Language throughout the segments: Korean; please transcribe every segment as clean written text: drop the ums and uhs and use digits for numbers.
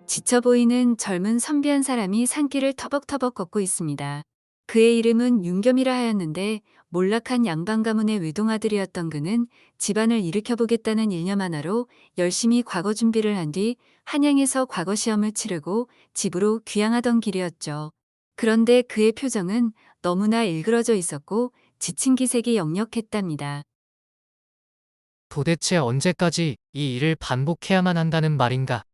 지쳐 보이는 젊은 선비한 사람이 산길을 터벅터벅 걷고 있습니다. 그의 이름은 윤겸이라 하였는데 몰락한 양반 가문의 외동아들이었던 그는 집안을 일으켜보겠다는 일념 하나로 열심히 과거 준비를 한 뒤 한양에서 과거 시험을 치르고 집으로 귀향하던 길이었죠. 그런데 그의 표정은 너무나 일그러져 있었고 지친 기색이 역력했답니다. 도대체 언제까지 이 일을 반복해야만 한다는 말인가?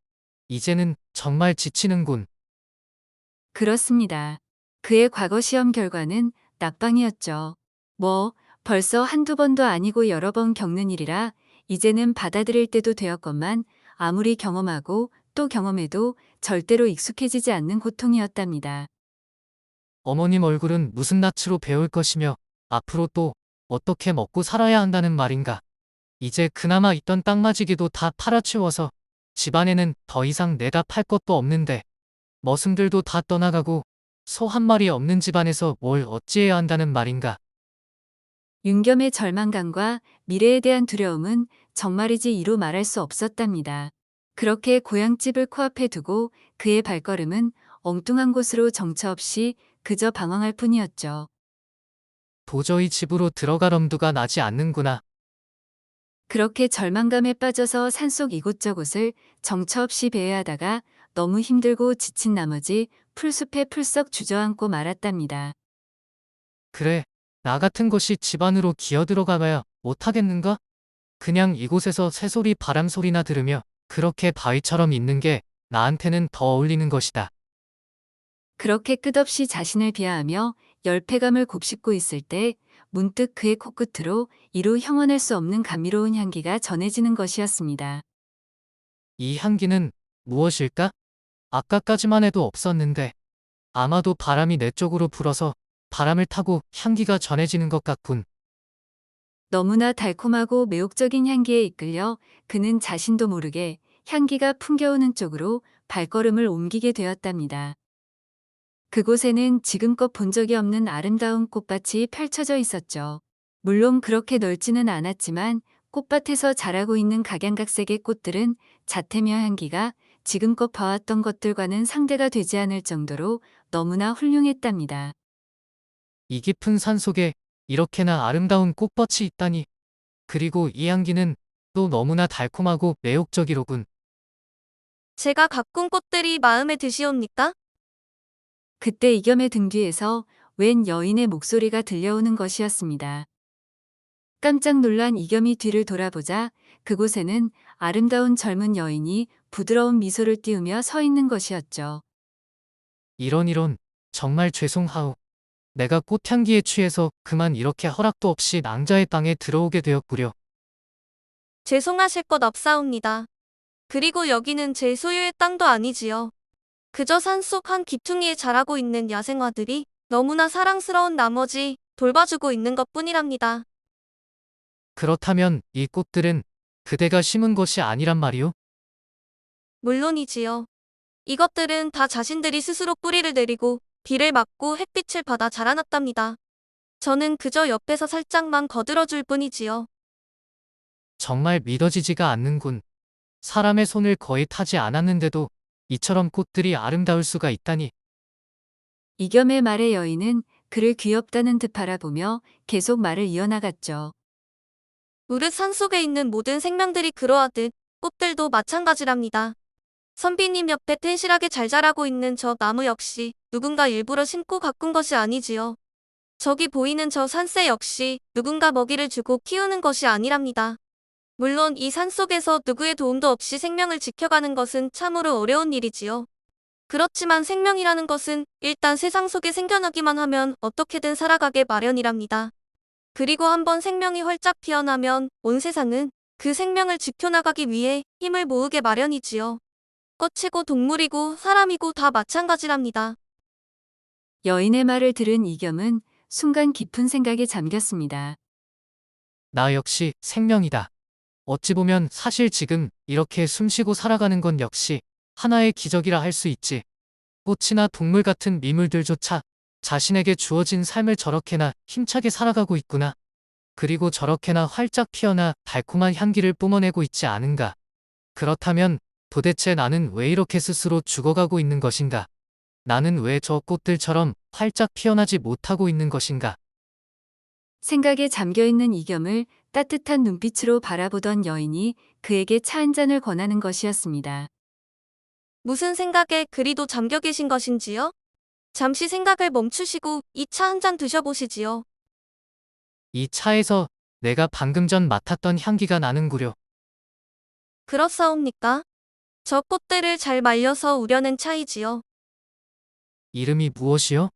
이제는 정말 지치는군. 그렇습니다. 그의 과거 시험 결과는 낙방이었죠. 뭐, 벌써 한두 번도 아니고 여러 번 겪는 일이라 이제는 받아들일 때도 되었건만 아무리 경험하고 또 경험해도 절대로 익숙해지지 않는 고통이었답니다. 어머님 얼굴은 무슨 낯으로 배울 것이며 앞으로 또 어떻게 먹고 살아야 한다는 말인가? 이제 그나마 있던 땅마지기도 다 팔아치워서 집안에는 더 이상 내다 팔 것도 없는데 머슴들도 다 떠나가고 소 한 마리 없는 집안에서 뭘 어찌해야 한다는 말인가? 윤겸의 절망감과 미래에 대한 두려움은 정말이지 이루 말할 수 없었답니다. 그렇게 고향집을 코앞에 두고 그의 발걸음은 엉뚱한 곳으로 정처 없이 그저 방황할 뿐이었죠. 도저히 집으로 들어갈 엄두가 나지 않는구나. 그렇게 절망감에 빠져서 산속 이곳저곳을 정처 없이 배회하다가 너무 힘들고 지친 나머지 풀숲에 풀썩 주저앉고 말았답니다. 그래, 나 같은 것이 집 안으로 기어들어가봐야 못하겠는가? 그냥 이곳에서 새소리 바람소리나 들으며 그렇게 바위처럼 있는 게 나한테는 더 어울리는 것이다. 그렇게 끝없이 자신을 비하하며 열패감을 곱씹고 있을 때 문득 그의 코끝으로 이루 형언할 수 없는 감미로운 향기가 전해지는 것이었습니다. 이 향기는 무엇일까? 아까까지만 해도 없었는데 아마도 바람이 내 쪽으로 불어서 바람을 타고 향기가 전해지는 것 같군. 너무나 달콤하고 매혹적인 향기에 이끌려 그는 자신도 모르게 향기가 풍겨오는 쪽으로 발걸음을 옮기게 되었답니다. 그곳에는 지금껏 본 적이 없는 아름다운 꽃밭이 펼쳐져 있었죠. 물론 그렇게 넓지는 않았지만 꽃밭에서 자라고 있는 각양각색의 꽃들은 자태며 향기가 지금껏 봐왔던 것들과는 상대가 되지 않을 정도로 너무나 훌륭했답니다. 이 깊은 산 속에 이렇게나 아름다운 꽃밭이 있다니. 그리고 이 향기는 또 너무나 달콤하고 매혹적이로군. 제가 가꾼 꽃들이 마음에 드시옵니까? 그때 이겸의 등 뒤에서 웬 여인의 목소리가 들려오는 것이었습니다. 깜짝 놀란 이겸이 뒤를 돌아보자 그곳에는 아름다운 젊은 여인이 부드러운 미소를 띄우며 서 있는 것이었죠. 이런 정말 죄송하오. 내가 꽃향기에 취해서 그만 이렇게 허락도 없이 낭자의 땅에 들어오게 되었구려. 죄송하실 것 없사옵니다. 그리고 여기는 제 소유의 땅도 아니지요. 그저 산속 한 기퉁이에 자라고 있는 야생화들이 너무나 사랑스러운 나머지 돌봐주고 있는 것뿐이랍니다. 그렇다면 이 꽃들은 그대가 심은 것이 아니란 말이오? 물론이지요. 이것들은 다 자신들이 스스로 뿌리를 내리고 비를 맞고 햇빛을 받아 자라났답니다. 저는 그저 옆에서 살짝만 거들어줄 뿐이지요. 정말 믿어지지가 않는군. 사람의 손을 거의 타지 않았는데도 이처럼 꽃들이 아름다울 수가 있다니. 이겸의 말에 여인은 그를 귀엽다는 듯 바라보며 계속 말을 이어나갔죠. 무릇 산속에 있는 모든 생명들이 그러하듯 꽃들도 마찬가지랍니다. 선비님 옆에 튼실하게 잘 자라고 있는 저 나무 역시 누군가 일부러 심고 가꾼 것이 아니지요. 저기 보이는 저 산새 역시 누군가 먹이를 주고 키우는 것이 아니랍니다. 물론 이 산속에서 누구의 도움도 없이 생명을 지켜가는 것은 참으로 어려운 일이지요. 그렇지만 생명이라는 것은 일단 세상 속에 생겨나기만 하면 어떻게든 살아가게 마련이랍니다. 그리고 한번 생명이 활짝 피어나면 온 세상은 그 생명을 지켜나가기 위해 힘을 모으게 마련이지요. 꽃이고 동물이고 사람이고 다 마찬가지랍니다. 여인의 말을 들은 이겸은 순간 깊은 생각에 잠겼습니다. 나 역시 생명이다. 어찌 보면 사실 지금 이렇게 숨쉬고 살아가는 건 역시 하나의 기적이라 할 수 있지. 꽃이나 동물 같은 미물들조차 자신에게 주어진 삶을 저렇게나 힘차게 살아가고 있구나. 그리고 저렇게나 활짝 피어나 달콤한 향기를 뿜어내고 있지 않은가. 그렇다면 도대체 나는 왜 이렇게 스스로 죽어가고 있는 것인가? 나는 왜 저 꽃들처럼 활짝 피어나지 못하고 있는 것인가? 생각에 잠겨 있는 이겸을 따뜻한 눈빛으로 바라보던 여인이 그에게 차 한 잔을 권하는 것이었습니다. 무슨 생각에 그리도 잠겨 계신 것인지요? 잠시 생각을 멈추시고 이 차 한 잔 드셔보시지요. 이 차에서 내가 방금 전 맡았던 향기가 나는구려. 그렇사옵니까? 저 꽃들을 잘 말려서 우려낸 차이지요. 이름이 무엇이요?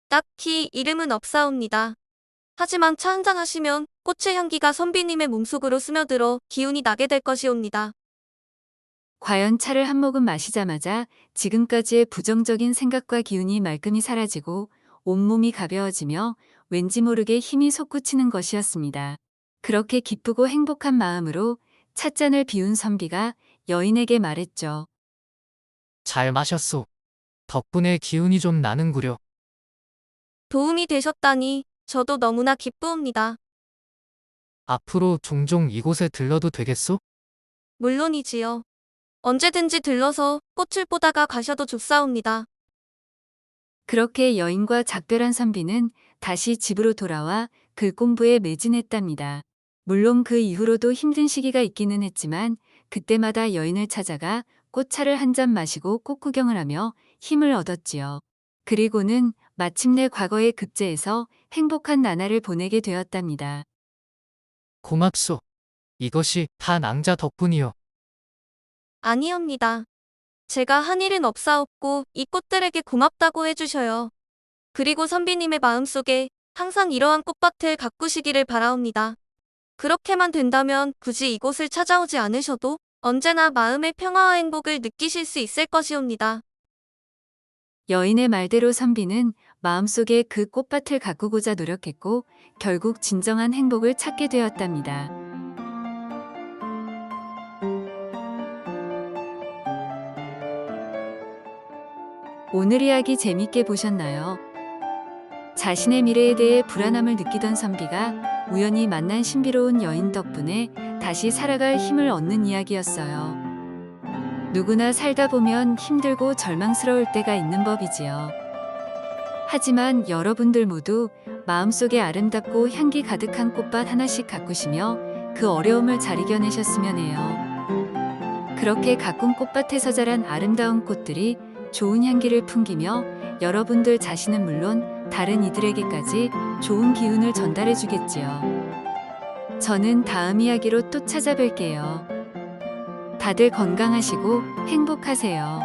딱히 이름은 없사옵니다. 하지만 차 한 잔 하시면 꽃의 향기가 선비님의 몸속으로 스며들어 기운이 나게 될 것이옵니다. 과연 차를 한 모금 마시자마자 지금까지의 부정적인 생각과 기운이 말끔히 사라지고 온몸이 가벼워지며 왠지 모르게 힘이 솟구치는 것이었습니다. 그렇게 기쁘고 행복한 마음으로 찻잔을 비운 선비가 여인에게 말했죠. 잘 마셨소. 덕분에 기운이 좀 나는구려. 도움이 되셨다니 저도 너무나 기쁘옵니다. 앞으로 종종 이곳에 들러도 되겠소? 물론이지요. 언제든지 들러서 꽃을 보다가 가셔도 좋사옵니다. 그렇게 여인과 작별한 선비는 다시 집으로 돌아와 글 공부에 매진했답니다. 물론 그 이후로도 힘든 시기가 있기는 했지만 그때마다 여인을 찾아가 꽃차를 한 잔 마시고 꽃 구경을 하며 힘을 얻었지요. 그리고는 마침내 과거의 급제에서 행복한 나날을 보내게 되었답니다. 고맙소. 이것이 다 낭자 덕분이요. 아니옵니다. 제가 한 일은 없사옵고 이 꽃들에게 고맙다고 해주셔요. 그리고 선비님의 마음속에 항상 이러한 꽃밭을 가꾸시기를 바라옵니다. 그렇게만 된다면 굳이 이곳을 찾아오지 않으셔도 언제나 마음의 평화와 행복을 느끼실 수 있을 것이옵니다. 여인의 말대로 선비는 마음속에 그 꽃밭을 가꾸고자 노력했고 결국 진정한 행복을 찾게 되었답니다. 오늘 이야기 재밌게 보셨나요? 자신의 미래에 대해 불안함을 느끼던 선비가 우연히 만난 신비로운 여인 덕분에 다시 살아갈 힘을 얻는 이야기였어요. 누구나 살다 보면 힘들고 절망스러울 때가 있는 법이지요. 하지만 여러분들 모두 마음속에 아름답고 향기 가득한 꽃밭 하나씩 가꾸시며 그 어려움을 잘 이겨내셨으면 해요. 그렇게 가꾼 꽃밭에서 자란 아름다운 꽃들이 좋은 향기를 풍기며 여러분들 자신은 물론 다른 이들에게까지 좋은 기운을 전달해 주겠지요. 저는 다음 이야기로 또 찾아뵐게요. 다들 건강하시고 행복하세요.